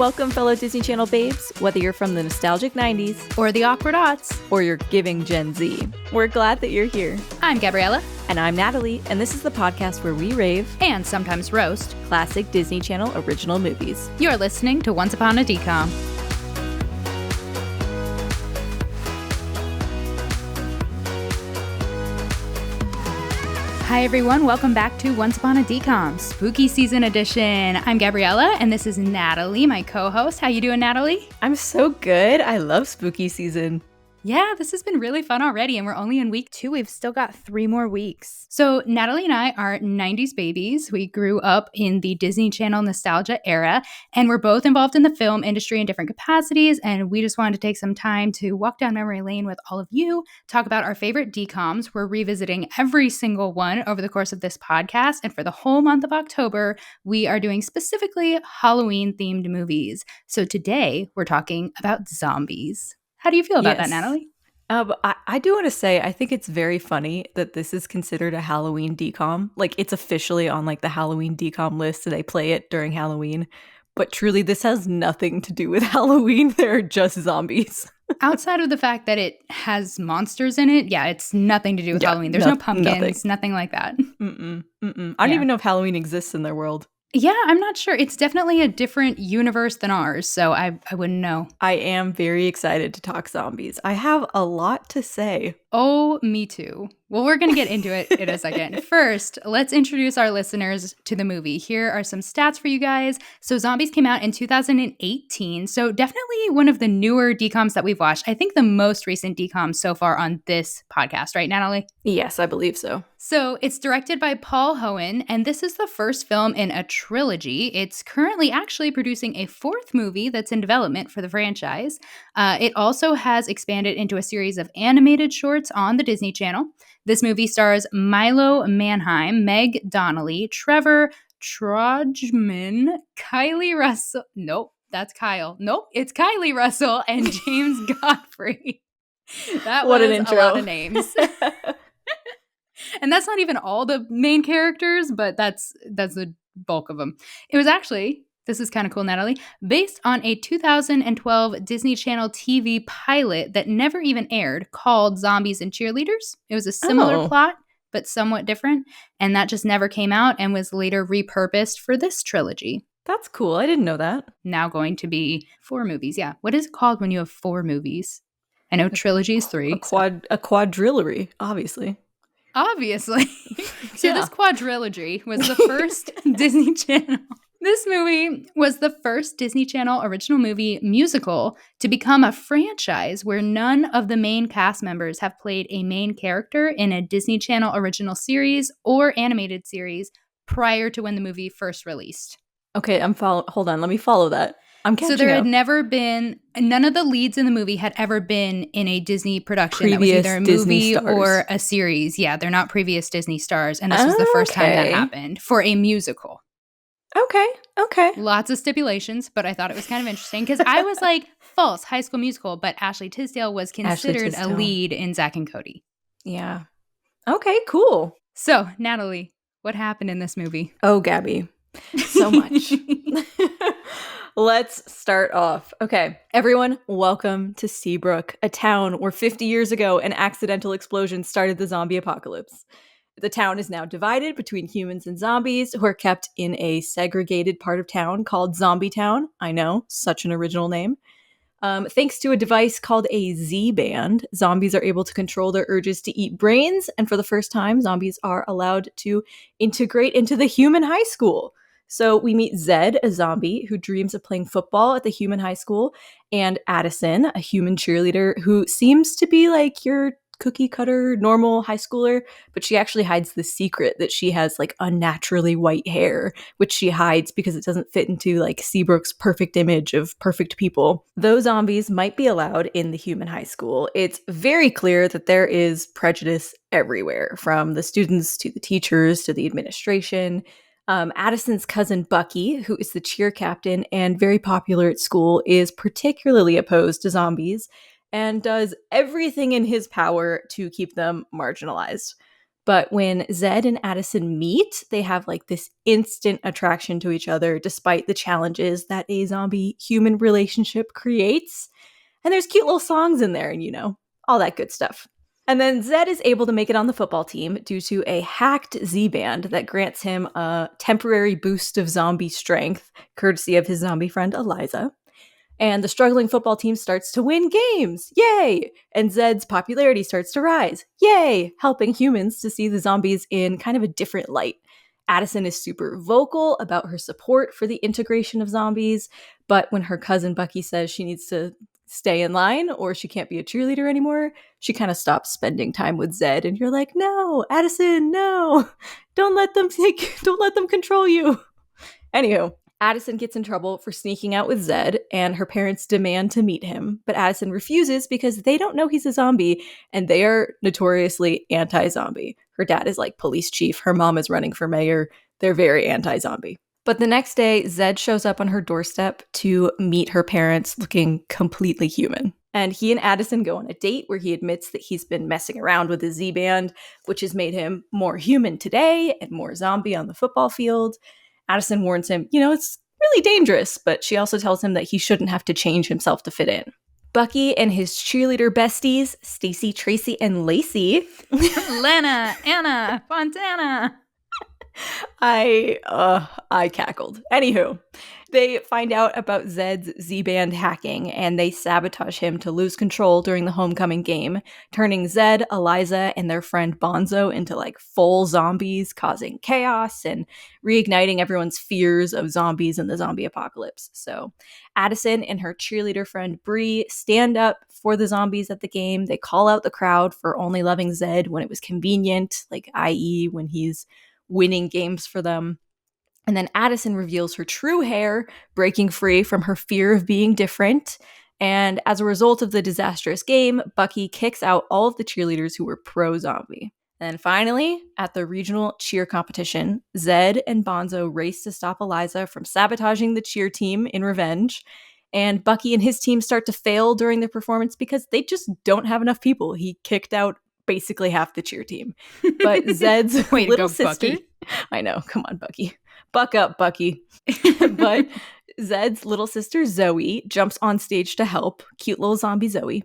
Welcome, fellow Disney Channel babes, whether you're from the nostalgic 90s or the awkward aughts, or you're giving Gen Z. We're glad that you're here. I'm Gabriella. And I'm Natalie, and this is the podcast where we rave and sometimes roast classic Disney Channel original movies. You're listening to Once Upon a DCOM. Hi everyone, welcome back to Once Upon a DCOM, Spooky Season Edition. I'm Gabriella, and this is Natalie, my co-host. How you doing, Natalie? I'm so good. I love Spooky Season. Yeah, this has been really fun already, and we're only in week 2. We've still got 3 more weeks. So Natalie and I are 90s babies. We grew up in the Disney Channel nostalgia era, and we're both involved in the film industry in different capacities, and we just wanted to take some time to walk down memory lane with all of you, talk about our favorite DCOMs. We're revisiting every single one over the course of this podcast, and for the whole month of October, we are doing specifically Halloween-themed movies. So today, we're talking about zombies. How do you feel about that, Natalie? I do want to say, I think it's very funny that this is considered a Halloween DCOM. Like, it's officially on like the Halloween DCOM list, so they play it during Halloween. But truly, this has nothing to do with Halloween. They're just zombies. Outside of the fact that it has monsters in it, yeah, it's nothing to do with Halloween. There's no pumpkins, nothing like that. I don't even know if Halloween exists in their world. Yeah, I'm not sure. It's definitely a different universe than ours, so I wouldn't know. I am very excited to talk zombies. I have a lot to say. Oh, me too. Well, we're going to get into it in a second. First, let's introduce our listeners to the movie. Here are some stats for you guys. So Zombies came out in 2018, so definitely one of the newer DCOMs that we've watched. I think the most recent DCOM so far on this podcast, right, Natalie? Yes, I believe so. So it's directed by Paul Hohen, and this is the first film in a trilogy. It's currently actually producing a 4th movie that's in development for the franchise. It also has expanded into a series of animated shorts on the Disney Channel. This movie stars Milo Manheim, Meg Donnelly, Trevor Trudgeman, Kylie Russell. Nope, that's Kyle. Nope, it's Kylie Russell and James Godfrey. That what was an intro. A lot of names. And that's not even all the main characters, but that's the bulk of them. It was actually, this is kind of cool, Natalie, based on a 2012 Disney Channel TV pilot that never even aired called Zombies and Cheerleaders. It was a similar plot, but somewhat different, and that just never came out and was later repurposed for this trilogy. That's cool. I didn't know that. Now going to be 4 movies. Yeah. What is it called when you have 4 movies? I know trilogy is 3. A quadrilogy, obviously. Obviously. So this quadrilogy was the first Disney Channel. This movie was the first Disney Channel original movie musical to become a franchise where none of the main cast members have played a main character in a Disney Channel original series or animated series prior to when the movie first released. Okay, hold on, let me follow that. I'm catching So there up. had never been, none of the leads in the movie had ever been in a Disney production. Previous that was either a Disney movie stars. or a series. Yeah, they're not previous Disney stars. And this was the first time that happened for a musical. Okay. Lots of stipulations, but I thought it was kind of interesting because I was like, false, High School Musical, but Ashley Tisdale was considered a lead in Zack and Cody. Yeah. Okay, cool. So, Natalie, what happened in this movie? Oh, Gabby. So much. Let's start off. Okay, everyone, welcome to Seabrook, a town where 50 years ago an accidental explosion started the zombie apocalypse. The town is now divided between humans and zombies who are kept in a segregated part of town called Zombie Town. I know, such an original name. Thanks to a device called a Z-band, zombies are able to control their urges to eat brains, and for the first time, zombies are allowed to integrate into the human high school. So we meet Zed, a zombie who dreams of playing football at the human high school, and Addison, a human cheerleader who seems to be like your cookie cutter normal high schooler, but she actually hides the secret that she has like unnaturally white hair, which she hides because it doesn't fit into like Seabrook's perfect image of perfect people. Though zombies might be allowed in the human high school, it's very clear that there is prejudice everywhere, from the students to the teachers to the administration. Addison's cousin Bucky, who is the cheer captain and very popular at school, is particularly opposed to zombies and does everything in his power to keep them marginalized. But when Zed and Addison meet, they have like this instant attraction to each other despite the challenges that a zombie human relationship creates. And there's cute little songs in there and, all that good stuff. And then Zed is able to make it on the football team due to a hacked Z-band that grants him a temporary boost of zombie strength, courtesy of his zombie friend Eliza. And the struggling football team starts to win games. Yay! And Zed's popularity starts to rise. Yay! Helping humans to see the zombies in kind of a different light. Addison is super vocal about her support for the integration of zombies, but when her cousin Bucky says she needs to stay in line or she can't be a cheerleader anymore, she kind of stops spending time with Zed, and you're like, no, Addison, no. Don't let them control you. Anywho, Addison gets in trouble for sneaking out with Zed, and her parents demand to meet him, but Addison refuses because they don't know he's a zombie, and they are notoriously anti-zombie. Her dad is like police chief, her mom is running for mayor, they're very anti-zombie. But the next day, Zed shows up on her doorstep to meet her parents looking completely human. And he and Addison go on a date where he admits that he's been messing around with his Z-band, which has made him more human today and more zombie on the football field. Addison warns him, it's really dangerous, but she also tells him that he shouldn't have to change himself to fit in. Bucky and his cheerleader besties, Stacy, Tracy, and Lacey. Lena, Anna, Fontana. I cackled. Anywho, they find out about Zed's Z-band hacking, and they sabotage him to lose control during the homecoming game, turning Zed, Eliza, and their friend Bonzo into like full zombies, causing chaos and reigniting everyone's fears of zombies and the zombie apocalypse. So Addison and her cheerleader friend Bree stand up for the zombies at the game. They call out the crowd for only loving Zed when it was convenient, like i.e. when he's winning games for them. And then Addison reveals her true hair, breaking free from her fear of being different. And as a result of the disastrous game, Bucky kicks out all of the cheerleaders who were pro-zombie. And then finally, at the regional cheer competition, Zed and Bonzo race to stop Eliza from sabotaging the cheer team in revenge. And Bucky and his team start to fail during the performance because they just don't have enough people. He kicked out basically half the cheer team. But Zed's little sister... Bucky. I know, come on, Bucky. Buck up, Bucky. But Zed's little sister, Zoe, jumps on stage to help. Cute little zombie Zoe.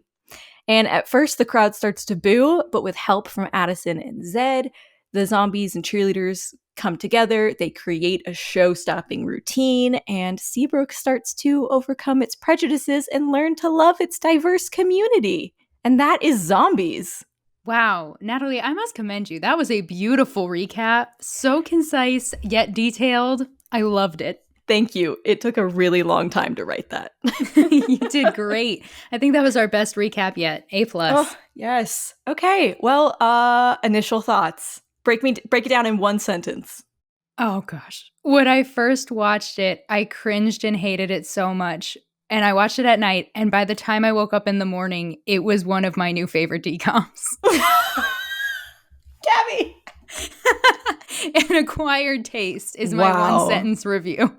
And at first, the crowd starts to boo, but with help from Addison and Zed, the zombies and cheerleaders come together. They create a show-stopping routine, and Seabrook starts to overcome its prejudices and learn to love its diverse community. And that is zombies. Wow, Natalie, I must commend you. That was a beautiful recap. So concise, yet detailed. I loved it. Thank you. It took a really long time to write that. You did great. I think that was our best recap yet. A+. Oh, yes. Okay. Well, initial thoughts. Break it down in one sentence. Oh, gosh. When I first watched it, I cringed and hated it so much. And I watched it at night, and by the time I woke up in the morning, it was one of my new favorite DCOMs. Gabby! An acquired taste is my one-sentence review.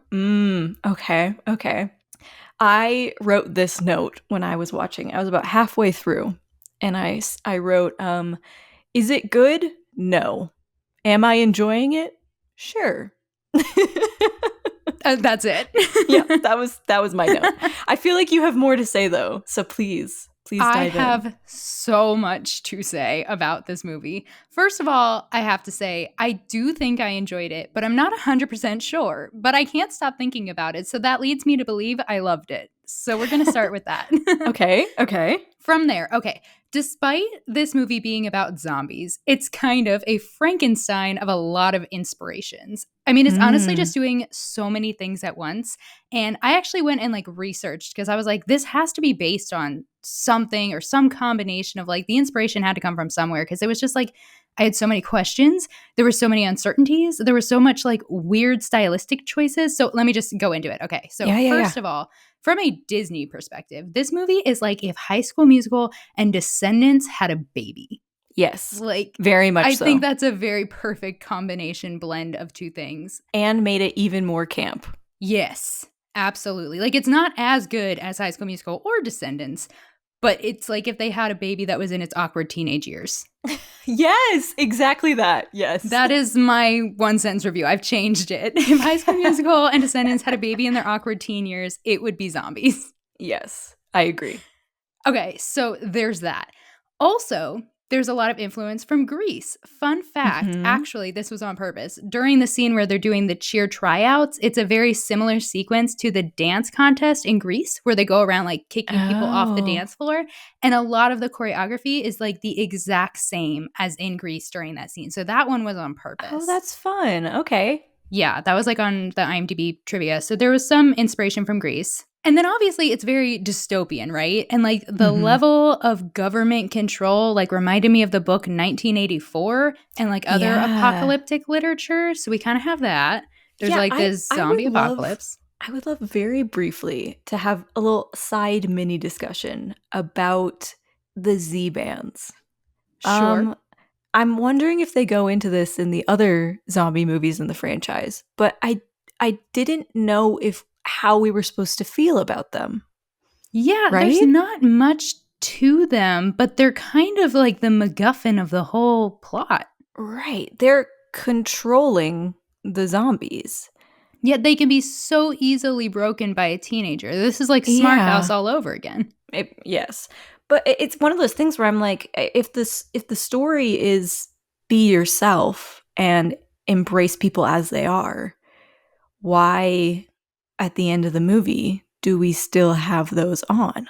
Okay. I wrote this note when I was watching. I was about halfway through, and I wrote, is it good? No. Am I enjoying it? Sure. That's it. Yeah, that was my note. I feel like you have more to say though, so please dive in. I have so much to say about this movie. First of all, I have to say I do think I enjoyed it, but I'm not 100% sure. But I can't stop thinking about it, so that leads me to believe I loved it. So we're going to start with that. Okay. From there, okay. Despite this movie being about zombies, it's kind of a Frankenstein of a lot of inspirations. I mean, it's honestly just doing so many things at once. And I actually went and researched because I was like, this has to be based on something or some combination of the inspiration had to come from somewhere, because it was just I had so many questions. There were so many uncertainties. There was so much weird stylistic choices. So let me just go into it. Okay. So first of all, from a Disney perspective, this movie is like if High School Musical and Descendants had a baby. Yes. Very much so. I think that's a very perfect combination blend of two things. And made it even more camp. Yes, absolutely. It's not as good as High School Musical or Descendants, But it's like if they had a baby that was in its awkward teenage years. Yes, exactly that. Yes. That is my one sentence review. I've changed it. If High School Musical and Descendants had a baby in their awkward teen years, it would be zombies. Yes, I agree. Okay, so there's that. Also, there's a lot of influence from Grease. Fun fact, actually, this was on purpose. During the scene where they're doing the cheer tryouts, it's a very similar sequence to the dance contest in Grease, where they go around like kicking people off the dance floor. And a lot of the choreography is like the exact same as in Grease during that scene. So that one was on purpose. Oh, that's fun. Okay. Yeah, that was like on the IMDb trivia. So there was some inspiration from Grease. And then obviously it's very dystopian, right? And like the level of government control like reminded me of the book 1984 and like other apocalyptic literature. So we kind of have that. There's like this zombie apocalypse. I would love very briefly to have a little side mini discussion about the Z-bands. Sure. I'm wondering if they go into this in the other zombie movies in the franchise, but I didn't know how we were supposed to feel about them. Yeah, right? There's not much to them, but they're kind of like the MacGuffin of the whole plot. Right. They're controlling the zombies. Yet they can be so easily broken by a teenager. This is like Smart House all over again. Yes. But it's one of those things where I'm like, if the story is be yourself and embrace people as they are, why at the end of the movie do we still have those on?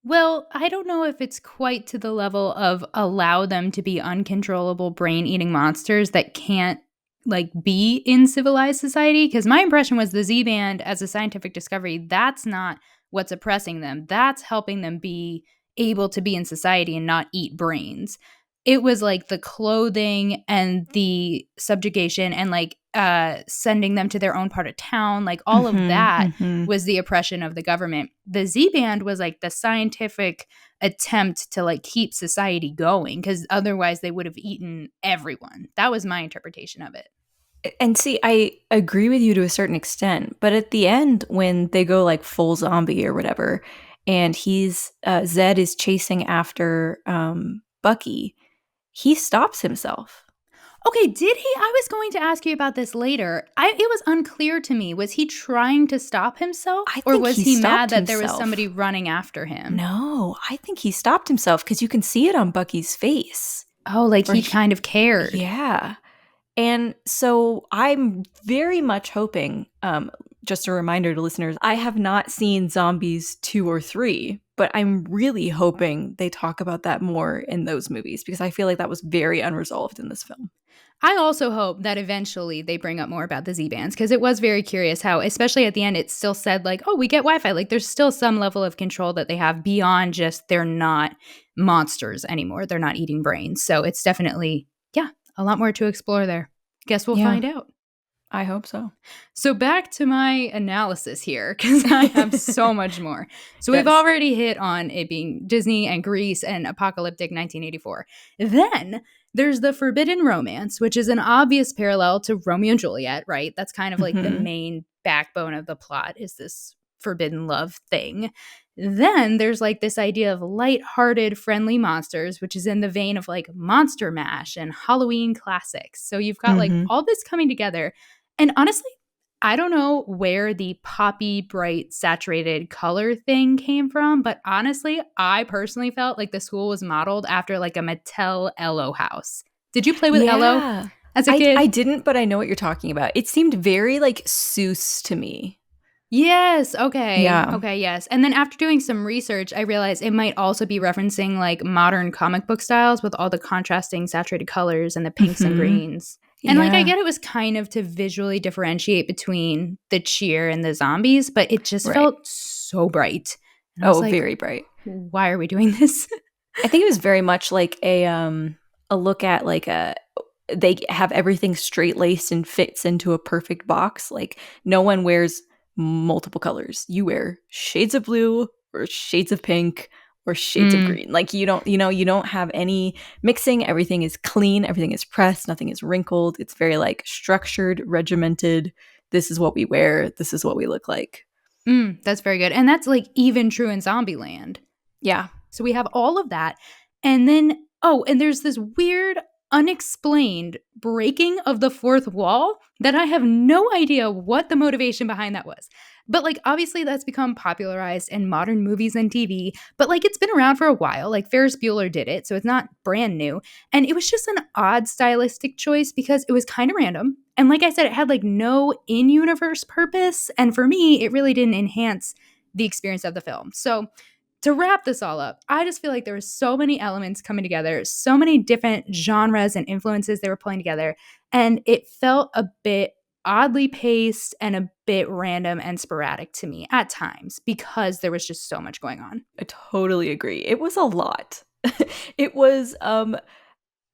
Well, I don't know if it's quite to the level of allow them to be uncontrollable brain-eating monsters that can't like be in civilized society, because my impression was the Z-band as a scientific discovery, that's not what's oppressing them. That's helping them be able to be in society and not eat brains. It was like the clothing and the subjugation and like sending them to their own part of town, like all of that was the oppression of the government. The Z-band was like the scientific attempt to like keep society going, because otherwise they would have eaten everyone. That was my interpretation of it. And see, I agree with you to a certain extent, but at the end when they go like full zombie or whatever, and Zed is chasing after Bucky, he stops himself. Okay, did he? I was going to ask you about this later. It was unclear to me. Was he trying to stop himself? Or was he mad that there was somebody running after him? No, I think he stopped himself because you can see it on Bucky's face. Oh, like he kind of cared. Yeah. And so I'm very much hoping, just a reminder to listeners, I have not seen Zombies 2 or 3, but I'm really hoping they talk about that more in those movies because I feel like that was very unresolved in this film. I also hope that eventually they bring up more about the Z-bands, because it was very curious how, especially at the end, it still said like, oh, we get Wi-Fi. Like there's still some level of control that they have beyond just they're not monsters anymore. They're not eating brains. So it's definitely, a lot more to explore there. Guess we'll find out. I hope so. So back to my analysis here, because I have so much more. So we've already hit on it being Disney and Grease and apocalyptic 1984. Then there's the forbidden romance, which is an obvious parallel to Romeo and Juliet, right? That's kind of like the main backbone of the plot is this forbidden love thing. Then there's like this idea of lighthearted, friendly monsters, which is in the vein of like Monster Mash and Halloween classics. So you've got like all this coming together. And honestly, I don't know where the poppy, bright, saturated color thing came from, but honestly, I personally felt like the school was modeled after like a Mattel Ello house. Did you play with Ello as a kid? I didn't, but I know what you're talking about. It seemed very like Seuss to me. Yes. Okay. Yeah. Okay. Yes. And then after doing some research, I realized it might also be referencing like modern comic book styles with all the contrasting saturated colors and the pinks and greens. And like, I get it was kind of to visually differentiate between the cheer and the zombies, but it just felt so bright. Oh, like, very bright. Why are we doing this? I think it was very much like a look at like they have everything straight laced and fits into a perfect box. Like no one wears multiple colors. You wear shades of blue or shades of pink or shades of green. Like you don't have any mixing. Everything is clean. Everything is pressed. Nothing is wrinkled. It's very like structured, regimented. This is what we wear. This is what we look like. That's very good. And that's like even true in Zombieland. Yeah. So we have all of that. And then, and there's this weird, unexplained breaking of the fourth wall that I have no idea what the motivation behind that was. But like, obviously that's become popularized in modern movies and TV, but like it's been around for a while. Like Ferris Bueller did it, so it's not brand new. And it was just an odd stylistic choice because it was kind of random. And like I said, it had like no in-universe purpose. And for me, it really didn't enhance the experience of the film. So to wrap this all up, I just feel like there were so many elements coming together, so many different genres and influences they were playing together. And it felt a bit oddly paced and a bit random and sporadic to me at times because there was just so much going on. I totally agree. It was a lot. It was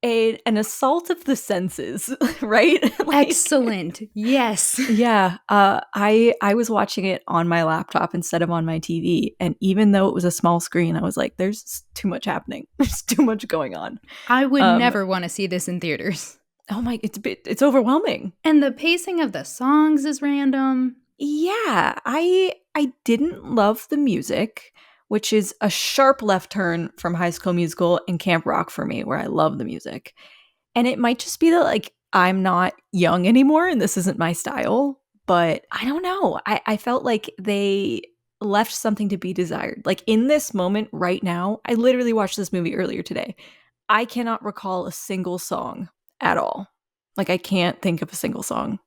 an assault of the senses, right? Excellent. Yes. Yeah. I was watching it on my laptop instead of on my TV, and even though it was a small screen, I was like, "There's too much happening. There's too much going on." I would never want to see this in theaters. Oh my! It's overwhelming, and the pacing of the songs is random. Yeah, I didn't love the music, which is a sharp left turn from High School Musical and Camp Rock for me, where I love the music. And it might just be that like I'm not young anymore and this isn't my style, but I don't know. I felt like they left something to be desired. Like in this moment right now, I literally watched this movie earlier today. I cannot recall a single song at all. Like I can't think of a single song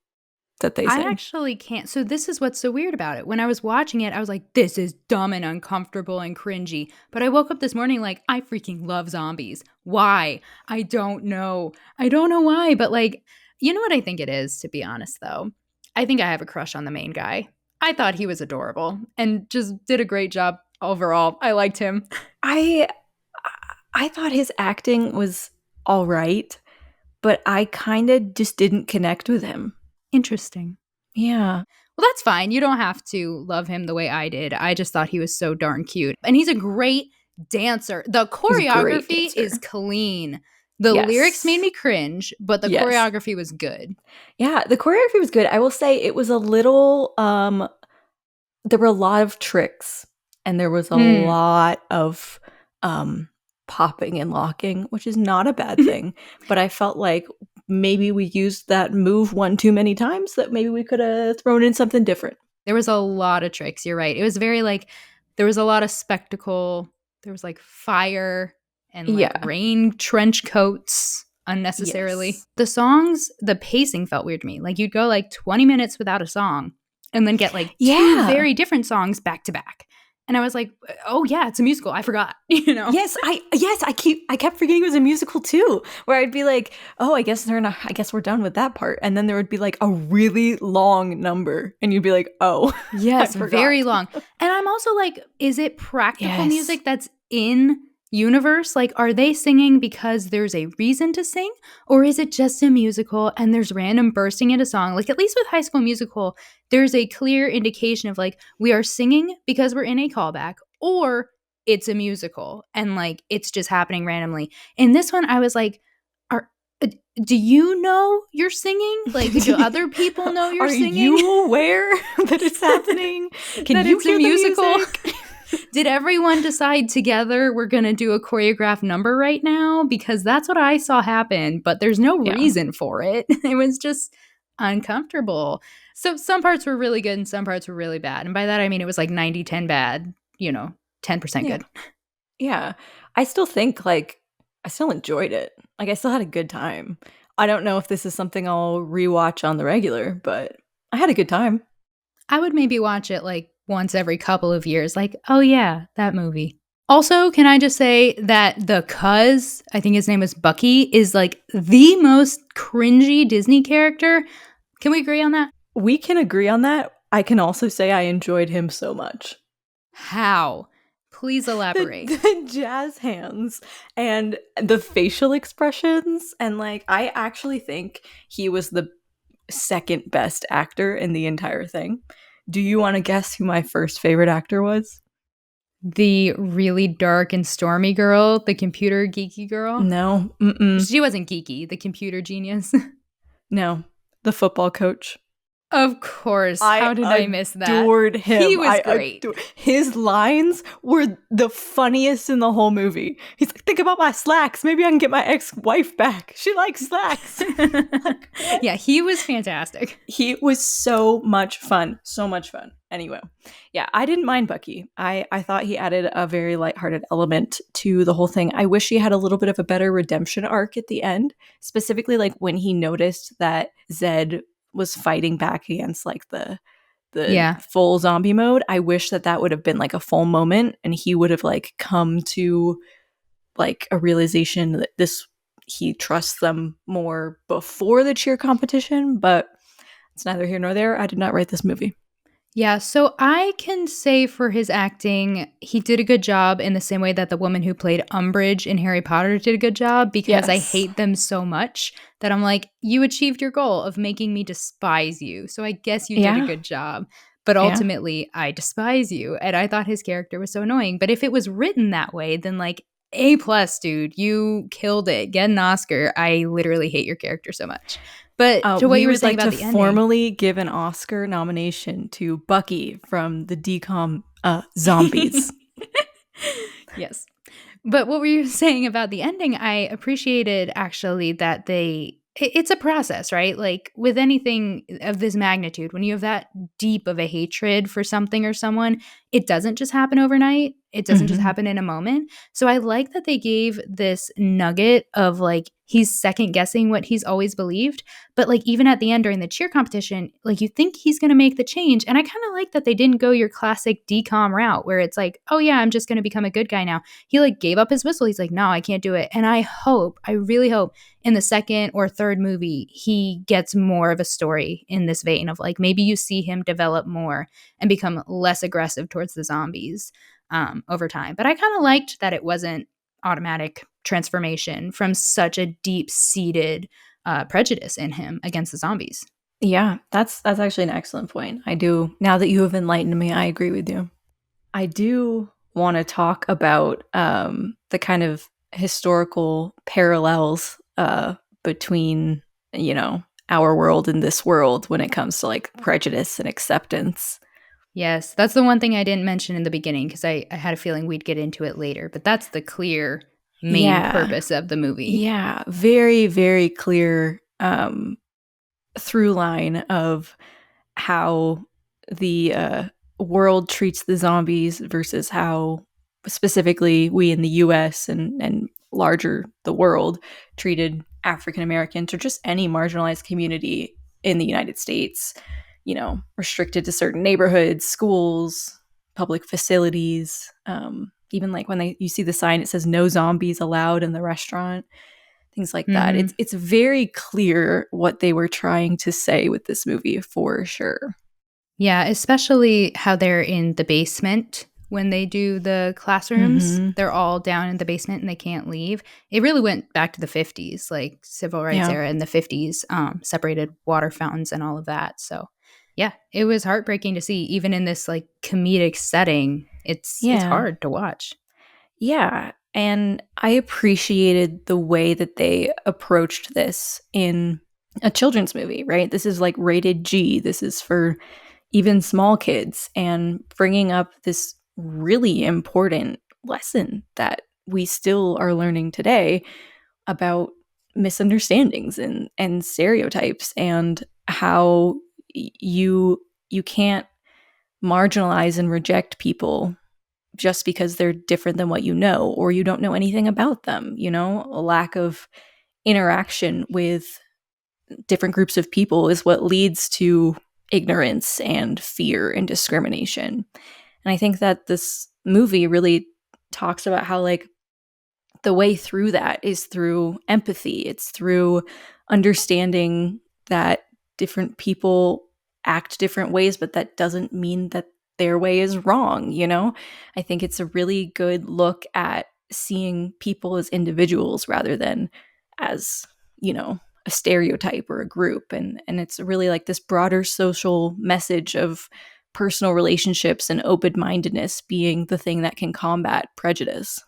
that they sing. I actually can't. So this is what's so weird about it. When I was watching it, I was like, this is dumb and uncomfortable and cringy. But I woke up this morning like, I freaking love zombies. Why? I don't know. I don't know why. But like, you know what I think it is, to be honest, though? I think I have a crush on the main guy. I thought he was adorable and just did a great job overall. I liked him. I thought his acting was all right, but I kind of just didn't connect with him. Interesting. Yeah. Well, that's fine. You don't have to love him the way I did. I just thought he was so darn cute. And he's a great dancer. The choreography is clean. The lyrics made me cringe, but the choreography was good. Yeah, the choreography was good. I will say it was a little, there were a lot of tricks and there was a lot of popping and locking, which is not a bad thing. But I felt like maybe we used that move one too many times, that maybe we could have thrown in something different. There was a lot of tricks. You're right. It was very like, there was a lot of spectacle. There was like fire and like rain trench coats unnecessarily. Yes. The songs, the pacing felt weird to me. Like you'd go like 20 minutes without a song and then get like two very different songs back to back. And I was like, oh yeah, it's a musical. I forgot, you know? Yes, I kept forgetting it was a musical too, where I'd be like, oh, I guess we're done with that part. And then there would be like a really long number and you'd be like, oh. Yes, very long. And I'm also like, is it practical music that's in universe? Like, are they singing because there's a reason to sing? Or is it just a musical and there's random bursting into song? Like, at least with High School Musical, there's a clear indication of like, we are singing because we're in a callback, or it's a musical and like, it's just happening randomly. In this one, I was like, do you know you're singing? Like, do other people know you're singing? Are you aware that it's happening? Can you hear the music? Did everyone decide together we're going to do a choreographed number right now? Because that's what I saw happen, but there's no reason for it. It was just uncomfortable. So some parts were really good and some parts were really bad. And by that, I mean, it was like 90-10 bad, 10% good. Yeah. I still think like, I still enjoyed it. Like I still had a good time. I don't know if this is something I'll rewatch on the regular, but I had a good time. I would maybe watch it like once every couple of years, like, oh yeah, that movie. Also, can I just say that the cuz, I think his name is Bucky, is like the most cringy Disney character. Can we agree on that? We can agree on that. I can also say I enjoyed him so much. How? Please elaborate. The jazz hands and the facial expressions. And like, I actually think he was the second best actor in the entire thing. Do you want to guess who my first favorite actor was? The really dark and stormy girl, the computer geeky girl? No. She wasn't geeky, the computer genius. No, the football coach. Of course. How did I miss that? Adored him. He was great. His lines were the funniest in the whole movie. He's like, think about my slacks. Maybe I can get my ex-wife back. She likes slacks. Yeah, he was fantastic. He was so much fun. So much fun. Anyway, yeah, I didn't mind Bucky. I thought he added a very lighthearted element to the whole thing. I wish he had a little bit of a better redemption arc at the end, specifically like when he noticed that Zed was fighting back against like the full zombie mode. I wish that would have been like a full moment and he would have like come to like a realization that he trusts them more before the cheer competition, but it's neither here nor there. I did not write this movie. Yeah, so I can say for his acting, he did a good job in the same way that the woman who played Umbridge in Harry Potter did a good job, because I hate them so much that I'm like, you achieved your goal of making me despise you. So I guess you did a good job. But ultimately, I despise you. And I thought his character was so annoying. But if it was written that way, then like, A+, dude, you killed it. Get an Oscar. I literally hate your character so much. But to what you were saying about the ending, formally give an Oscar nomination to Bucky from the DCOM zombies. Yes. But what were you saying about the ending? I appreciated actually that it's a process, right? Like with anything of this magnitude, when you have that deep of a hatred for something or someone, it doesn't just happen overnight. It doesn't just happen in a moment. So I like that they gave this nugget of like, he's second guessing what he's always believed. But like even at the end during the cheer competition, like you think he's going to make the change. And I kind of like that they didn't go your classic DCOM route where it's like, oh yeah, I'm just going to become a good guy now. He like gave up his whistle. He's like, no, I can't do it. And I really hope in the second or third movie, he gets more of a story in this vein of like, maybe you see him develop more and become less aggressive towards the zombies over time. But I kind of liked that it wasn't automatic transformation from such a deep-seated prejudice in him against the zombies. Yeah, that's actually an excellent point. I do, now that you have enlightened me, I agree with you. I do want to talk about the kind of historical parallels between, you know, our world and this world when it comes to like prejudice and acceptance. Yes, that's the one thing I didn't mention in the beginning because I had a feeling we'd get into it later, but that's the clear main purpose of the movie. Yeah, very, very clear through line of how the world treats the zombies versus how specifically we in the US and larger the world treated African Americans or just any marginalized community in the United States, you know, restricted to certain neighborhoods, schools, public facilities, even like when you see the sign, it says no zombies allowed in the restaurant, things like that. It's very clear what they were trying to say with this movie for sure. Yeah, especially how they're in the basement when they do the classrooms. They're all down in the basement and they can't leave. It really went back to the 50s, like civil rights era in the 50s, separated water fountains and all of that. So yeah, it was heartbreaking to see, even in this like comedic setting. It's hard to watch. Yeah, and I appreciated the way that they approached this in a children's movie, right? This is like rated G. This is for even small kids, and bringing up this really important lesson that we still are learning today about misunderstandings and stereotypes and how you can't marginalize and reject people just because they're different than what you know or you don't know anything about them. You know, a lack of interaction with different groups of people is what leads to ignorance and fear and discrimination. And I think that this movie really talks about how like the way through that is through empathy. It's through understanding that different people act different ways, but that doesn't mean that their way is wrong, you know? I think it's a really good look at seeing people as individuals rather than as, you know, a stereotype or a group. And it's really like this broader social message of personal relationships and open-mindedness being the thing that can combat prejudice.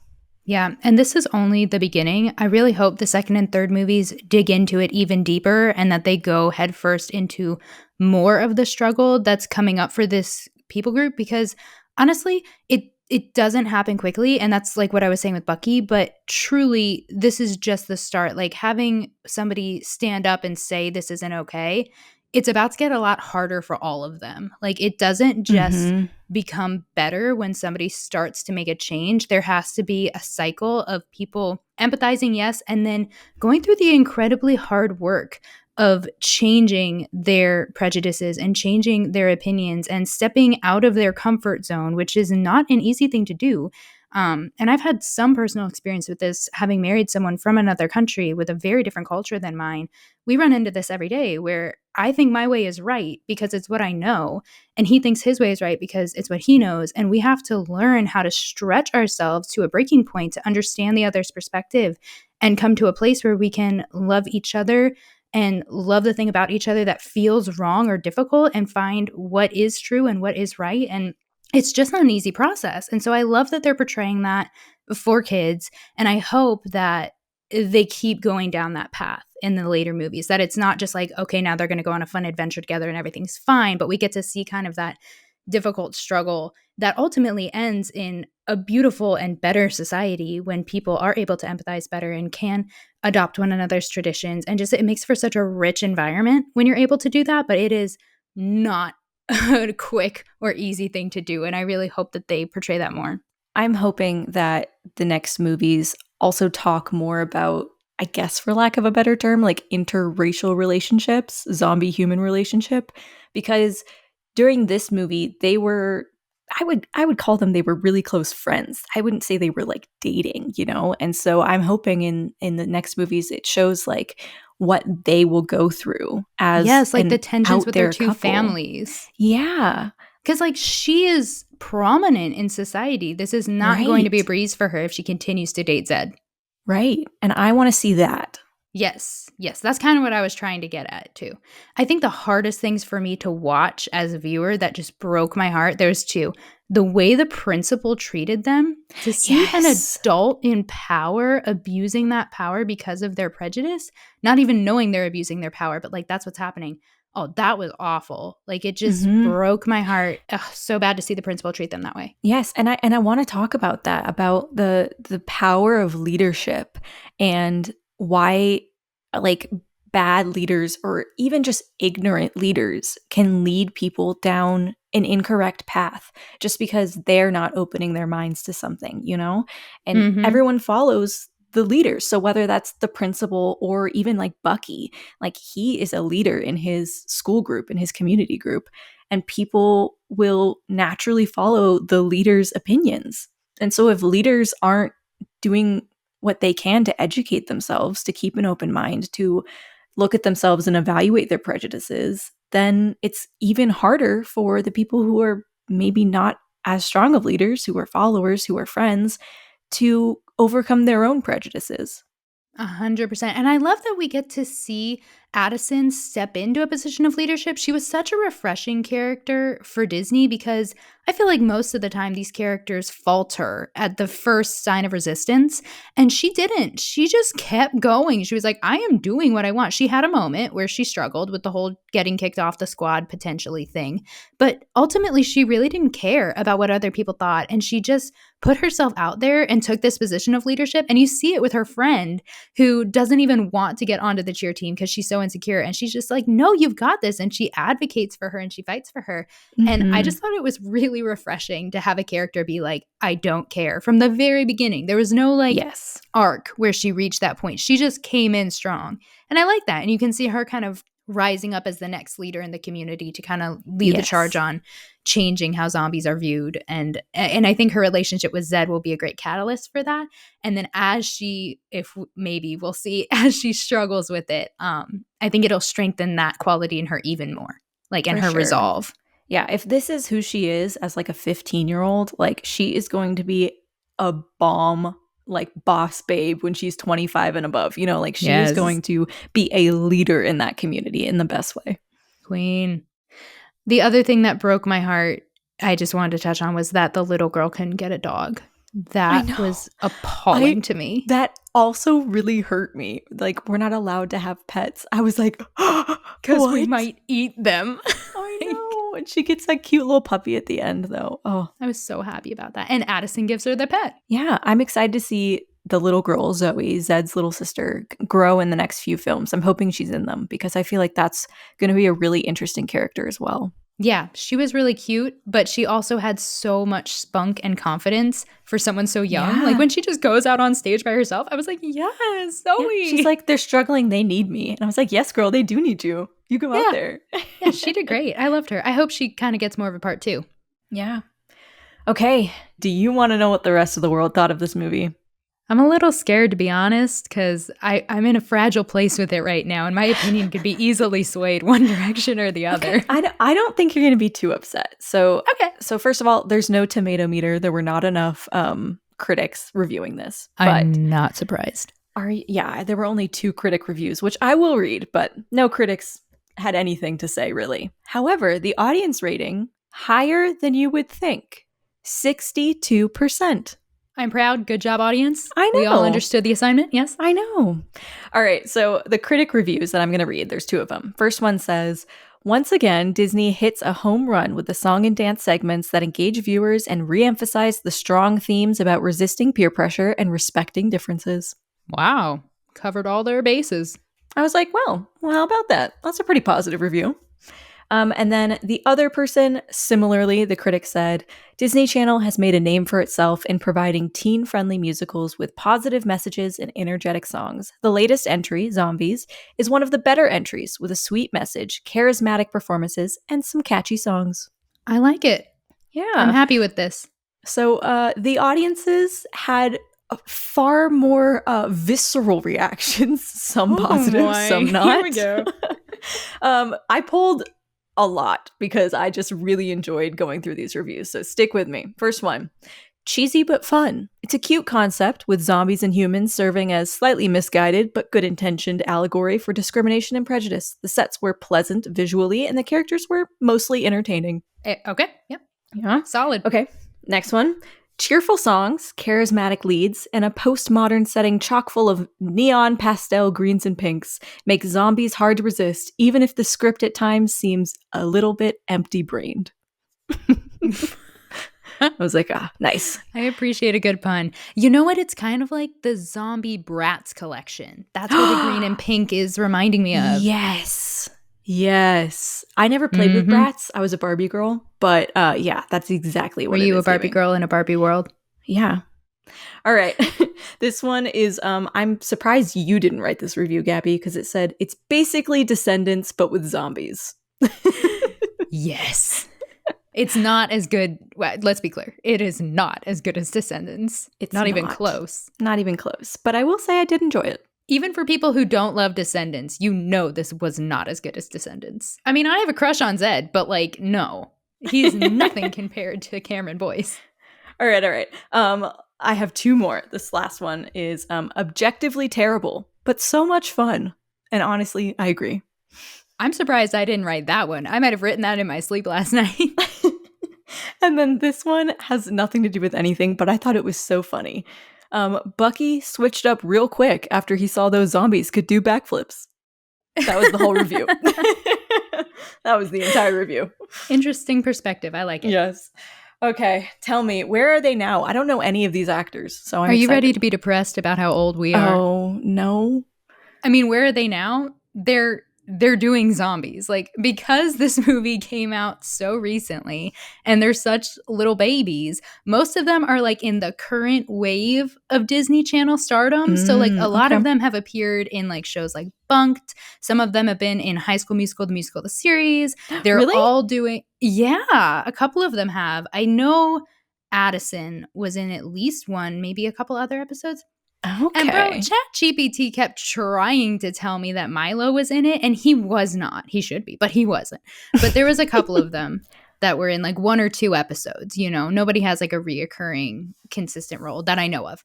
Yeah, and this is only the beginning. I really hope the second and third movies dig into it even deeper and that they go headfirst into more of the struggle that's coming up for this people group because honestly, it doesn't happen quickly and that's like what I was saying with Bucky, but truly this is just the start. Like having somebody stand up and say this isn't okay, it's about to get a lot harder for all of them. Like it doesn't just Mm-hmm. become better when somebody starts to make a change. There has to be a cycle of people empathizing, yes, and then going through the incredibly hard work of changing their prejudices and changing their opinions and stepping out of their comfort zone, which is not an easy thing to do. And I've had some personal experience with this, having married someone from another country with a very different culture than mine. We run into this every day where I think my way is right because it's what I know and he thinks his way is right because it's what he knows. And we have to learn how to stretch ourselves to a breaking point to understand the other's perspective and come to a place where we can love each other and love the thing about each other that feels wrong or difficult and find what is true and what is right. And it's just not an easy process. And so I love that they're portraying that for kids. And I hope that they keep going down that path in the later movies, that it's not just like, okay, now they're going to go on a fun adventure together and everything's fine, but we get to see kind of that difficult struggle that ultimately ends in a beautiful and better society when people are able to empathize better and can adopt one another's traditions. And just it makes for such a rich environment when you're able to do that, but it is not a quick or easy thing to do. And I really hope that they portray that more. I'm hoping that the next movies also talk more about, I guess for lack of a better term, like interracial relationships, zombie human relationship, because during this movie they were, I would call them, they were really close friends. I wouldn't say they were like dating, you know? And so I'm hoping in the next movies it shows like what they will go through as Yes, like the an tensions out with their there two couple. families. Yeah. Because, like, she is prominent in society. This is not going to be a Right. breeze for her if she continues to date Zed. Right. And I want to see that. Yes, yes, that's kind of what I was trying to get at too. I think the hardest things for me to watch as a viewer that just broke my heart, there's two. The way the principal treated them, to see an Yes. adult in power abusing that power because of their prejudice, not even knowing they're abusing their power, but like that's what's happening. Oh, that was awful. Like it just Mhm. broke my heart. Ugh, so bad to see the principal treat them that way. Yes, and I want to talk about that, about the power of leadership and why like bad leaders or even just ignorant leaders can lead people down an incorrect path just because they're not opening their minds to something, you know? And Mm-hmm. everyone follows the leaders. So whether that's the principal or even like Bucky, like he is a leader in his school group, in his community group, and people will naturally follow the leader's opinions. And so if leaders aren't doing what they can to educate themselves, to keep an open mind, to look at themselves and evaluate their prejudices, then it's even harder for the people who are maybe not as strong of leaders, who are followers, who are friends, to overcome their own prejudices. 100%. And I love that we get to see Addison step into a position of leadership. She was such a refreshing character for Disney because I feel like most of the time these characters falter at the first sign of resistance. And she didn't. She just kept going. She was like, I am doing what I want. She had a moment where she struggled with the whole getting kicked off the squad potentially thing. But ultimately, she really didn't care about what other people thought. And she just put herself out there and took this position of leadership. And you see it with her friend who doesn't even want to get onto the cheer team because she's so insecure. And she's just like, no, you've got this. And she advocates for her and she fights for her. And I Mm-hmm. just thought it was really refreshing to have a character be like, I don't care from the very beginning. There was no like Yes. arc where she reached that point. She just came in strong. And I like that. And you can see her kind of rising up as the next leader in the community to kind of lead the charge Yes. on changing how zombies are viewed. And I think her relationship with Zed will be a great catalyst for that. And then as she, if maybe we'll see, as she struggles with it, I think it'll strengthen that quality in her even more, like in For her sure. resolve. Yeah, if this is who she is as like a 15-year-old, like she is going to be a bomb like boss babe when she's 25 and above. You know, like she is Yes. going to be a leader in that community in the best way. Queen. The other thing that broke my heart, I just wanted to touch on, was that the little girl couldn't get a dog. That was appalling to me. That also really hurt me. Like, we're not allowed to have pets. I was like, because we might eat them. I know. And she gets that cute little puppy at the end, though. Oh, I was so happy about that. And Addison gives her the pet. Yeah, I'm excited to see the little girl, Zoe, Zed's little sister, grow in the next few films. I'm hoping she's in them because I feel like that's going to be a really interesting character as well. Yeah, she was really cute, but she also had so much spunk and confidence for someone so young. Yeah. Like when she just goes out on stage by herself, I was like, yes, Zoe. Yeah, she's like, they're struggling, they need me. And I was like, yes, girl, they do need you. You go out there. Yeah, she did great. I loved her. I hope she kind of gets more of a part too. Yeah. Okay, do you want to know what the rest of the world thought of this movie? I'm a little scared, to be honest, because I'm in a fragile place with it right now, and my opinion could be easily swayed one direction or the other. Okay. I don't think you're going to be too upset. So first of all, there's no tomato meter. There were not enough critics reviewing this. I'm not surprised. There were only 2 critic reviews, which I will read, but no critics had anything to say, really. However, the audience rating, higher than you would think, 62%. I'm proud. Good job, audience. I know. We all understood the assignment. Yes. I know. All right. So the critic reviews that I'm going to read, there's 2 of them. First one says, once again, Disney hits a home run with the song and dance segments that engage viewers and reemphasize the strong themes about resisting peer pressure and respecting differences. Wow. Covered all their bases. I was like, well, how about that? That's a pretty positive review. And then the other person, similarly, the critic said, Disney Channel has made a name for itself in providing teen-friendly musicals with positive messages and energetic songs. The latest entry, Zombies, is one of the better entries with a sweet message, charismatic performances, and some catchy songs. I like it. Yeah. I'm happy with this. So the audiences had far more visceral reactions, some positive, some not. Here we go. I pulled a lot because I just really enjoyed going through these reviews. So stick with me. First one, cheesy but fun. It's a cute concept with zombies and humans serving as slightly misguided but good intentioned allegory for discrimination and prejudice. The sets were pleasant visually and the characters were mostly entertaining. Okay. Yep. Yeah. Solid. Okay. Next one. Cheerful songs, charismatic leads, and a postmodern setting chock full of neon pastel greens and pinks make zombies hard to resist, even if the script at times seems a little bit empty-brained. I was like, nice. I appreciate a good pun. You know what? It's kind of like the Zombie Bratz collection. That's what the green and pink is reminding me of. Yes. I never played with Bratz. I was a Barbie girl. But yeah, that's exactly what it is. Were you a Barbie girl in a Barbie world? Yeah. All right. This one is, I'm surprised you didn't write this review, Gabby, because it said, it's basically Descendants, but with zombies. Yes. It's not as good. Well, let's be clear. It is not as good as Descendants. It's not even close. Not even close. But I will say I did enjoy it. Even for people who don't love Descendants, you know this was not as good as Descendants. I mean, I have a crush on Zed, but like, no. He's nothing compared to Cameron Boyce. All right. I have 2 more. This last one is objectively terrible, but so much fun. And honestly, I agree. I'm surprised I didn't write that one. I might have written that in my sleep last night. And then this one has nothing to do with anything, but I thought it was so funny. Bucky switched up real quick after he saw those zombies could do backflips. That was the whole review. That was the entire review. Interesting perspective. I like it. Yes. Okay, tell me, where are they now? I don't know any of these actors, so I'm Are you excited. ready to be depressed about how old we are? Oh, no. I mean, where are they now? They're doing zombies. Like, because this movie came out so recently and they're such little babies, most of them are like in the current wave of Disney Channel stardom. So like a lot of them have appeared in like shows like Bunked. Some of them have been in High School Musical, the musical, the series. They're Really? all doing, yeah, a couple of them have. I know Addison was in at least one, maybe a couple other episodes. Okay. And bro, ChatGPT kept trying to tell me that Milo was in it, and he was not. He should be, but he wasn't. But there was a couple of them that were in like 1 or 2 episodes. You know, nobody has like a reoccurring, consistent role that I know of.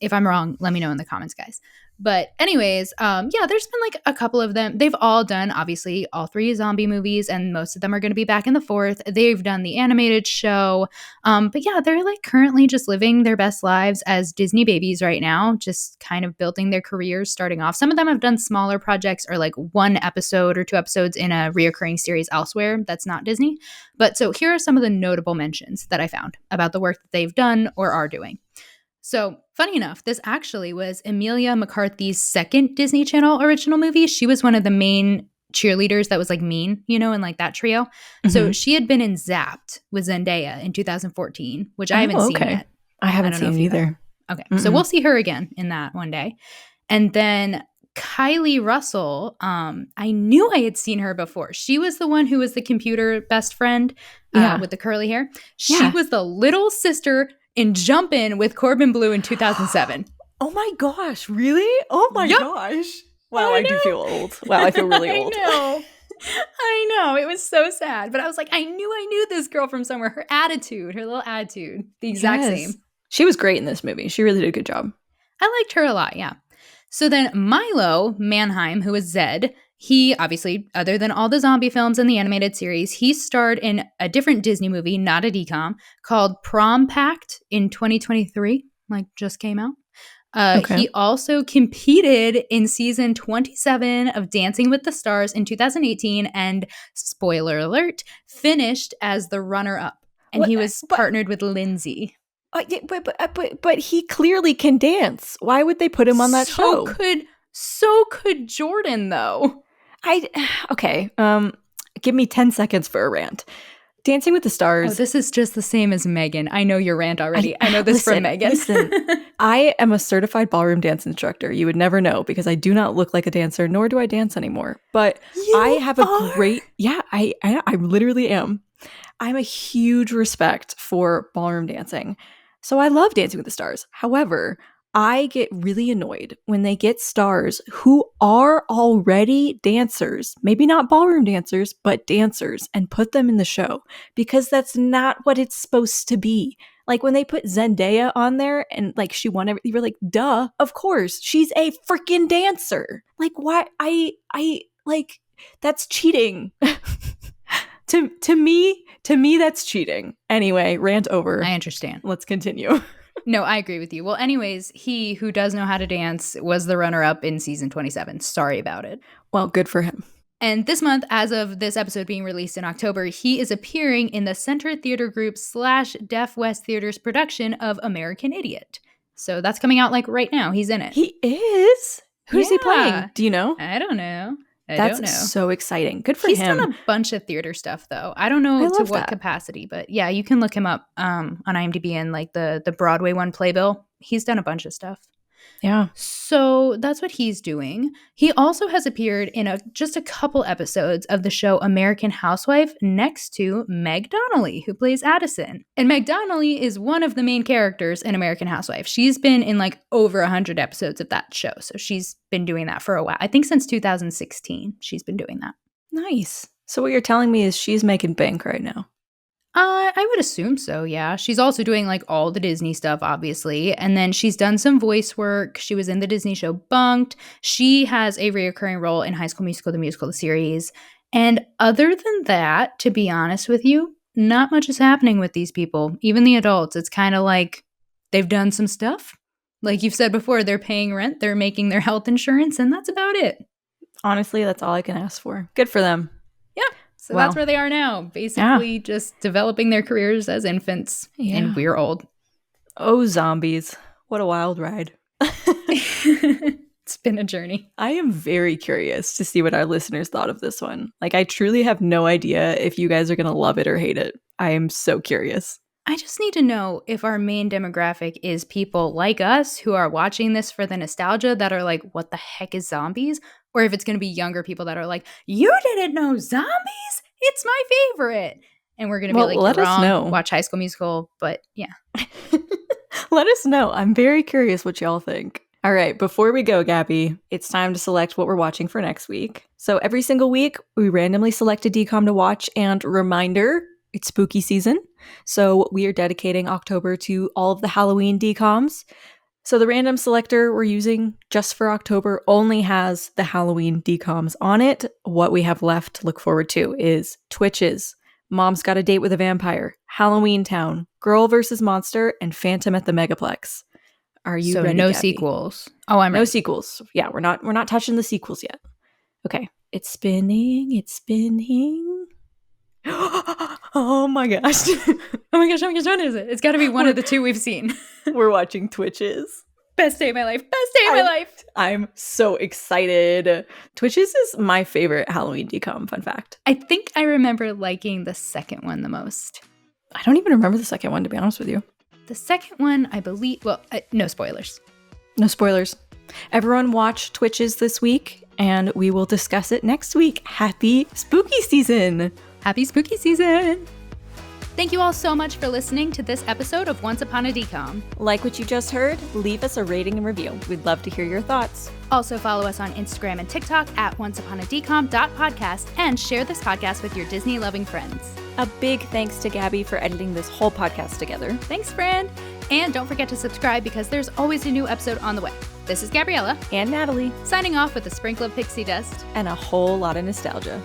If I'm wrong, let me know in the comments, guys. But anyways, yeah, there's been like a couple of them. They've all done, obviously, all three zombie movies, and most of them are going to be back in the fourth. They've done the animated show. But yeah, they're like currently just living their best lives as Disney babies right now, just kind of building their careers starting off. Some of them have done smaller projects or like one episode or two episodes in a reoccurring series elsewhere that's not Disney. But so here are some of the notable mentions that I found about the work that they've done or are doing. So, funny enough, this actually was Emilia McCarthy's second Disney Channel original movie. She was one of the main cheerleaders that was like mean, you know, in like that trio. Mm-hmm. So she had been in Zapped with Zendaya in 2014, which I haven't seen yet. I haven't seen it either. Okay, so we'll see her again in that one day. And then Kylie Russell, I knew I had seen her before. She was the one who was the computer best friend with the curly hair. She was the little sister in Jump In with Corbin Bleu in 2007. Oh my gosh, really? Oh my gosh. Wow, I do feel old. Wow, I feel really old. I know. It was so sad. But I was like, I knew this girl from somewhere. Her attitude, her little attitude, the exact same. She was great in this movie. She really did a good job. I liked her a lot, yeah. So then Milo Manheim, who was Zed, he obviously, other than all the zombie films and the animated series, he starred in a different Disney movie, not a DCOM, called Prom Pact in 2023, like just came out. He also competed in season 27 of Dancing with the Stars in 2018 and, spoiler alert, finished as the runner-up. And he was partnered with Lindsay. But he clearly can dance. Why would they put him on that show? So could Jordan, though. Give me 10 seconds for a rant. Dancing with the Stars. Oh, this is just the same as Megan. I know your rant already. I know this from Megan. Listen, I am a certified ballroom dance instructor. You would never know because I do not look like a dancer, nor do I dance anymore. But I have a great, I literally am. I'm a huge respect for ballroom dancing. So I love Dancing with the Stars. However, I get really annoyed when they get stars who are already dancers, maybe not ballroom dancers, but dancers, and put them in the show because that's not what it's supposed to be. Like when they put Zendaya on there and like she won everything, you're like, duh, of course, she's a freaking dancer. Like why? I like that's cheating. To me, that's cheating. Anyway, rant over. I understand. Let's continue. No, I agree with you. Well, anyways, he who does know how to dance was the runner-up in season 27. Sorry about it. Well, good for him. And this month, as of this episode being released in October, he is appearing in the Center Theater Group / Deaf West Theater's production of American Idiot. So that's coming out like right now. He's in it. He is? Who's he playing? Do you know? I don't know. That's so exciting. Good for him. He's done a bunch of theater stuff, though. I don't know to what capacity, but yeah, you can look him up on IMDb and like the Broadway one, Playbill. He's done a bunch of stuff. Yeah. So that's what he's doing. He also has appeared in just a couple episodes of the show American Housewife next to Meg Donnelly, who plays Addison. And Meg Donnelly is one of the main characters in American Housewife. She's been in like over 100 episodes of that show. So she's been doing that for a while. I think since 2016, she's been doing that. Nice. So what you're telling me is she's making bank right now. I would assume so, yeah. She's also doing like all the Disney stuff, obviously. And then she's done some voice work. She was in the Disney show Bunked. She has a reoccurring role in High School Musical, the musical, the series. And other than that, to be honest with you, not much is happening with these people. Even the adults, it's kind of like they've done some stuff. Like you've said before, they're paying rent, they're making their health insurance, and that's about it. Honestly, that's all I can ask for. Good for them. Yeah. So that's where they are now, basically just developing their careers as infants, and we're old. Oh, zombies. What a wild ride. It's been a journey. I am very curious to see what our listeners thought of this one. Like, I truly have no idea if you guys are going to love it or hate it. I am so curious. I just need to know if our main demographic is people like us who are watching this for the nostalgia that are like, what the heck is zombies? Or if it's going to be younger people that are like, you didn't know zombies? It's my favorite. And we're going to be like, let us know. Watch High School Musical. But yeah. Let us know. I'm very curious what y'all think. All right, before we go, Gabby, it's time to select what we're watching for next week. So every single week, we randomly select a DCOM to watch, and reminder, it's spooky season. So we are dedicating October to all of the Halloween DCOMs. So the random selector we're using just for October only has the Halloween DCOMs on it. What we have left to look forward to is Twitches, Mom's Got a Date with a Vampire, Halloween Town, Girl vs. Monster, and Phantom at the Megaplex. Are you so ready, no Gabby? sequels. Oh, I'm ready. No sequels. Yeah, we're not touching the sequels yet. Okay. It's spinning. Oh my gosh. Oh my gosh, what is it? It's got to be one of the two we've seen. We're watching Twitches. Best day of my life. I'm so excited. Twitches is my favorite Halloween DCOM, fun fact. I think I remember liking the second one the most. I don't even remember the second one, to be honest with you. The second one, I believe, no spoilers. No spoilers. Everyone watch Twitches this week, and we will discuss it next week. Happy spooky season! Happy spooky season! Thank you all so much for listening to this episode of Once Upon a DCOM. Like what you just heard? Leave us a rating and review. We'd love to hear your thoughts. Also follow us on Instagram and TikTok at onceuponadecom.podcast and share this podcast with your Disney-loving friends. A big thanks to Gabby for editing this whole podcast together. Thanks, friend! And don't forget to subscribe because there's always a new episode on the way. This is Gabriella and Natalie, signing off with a sprinkle of pixie dust and a whole lot of nostalgia.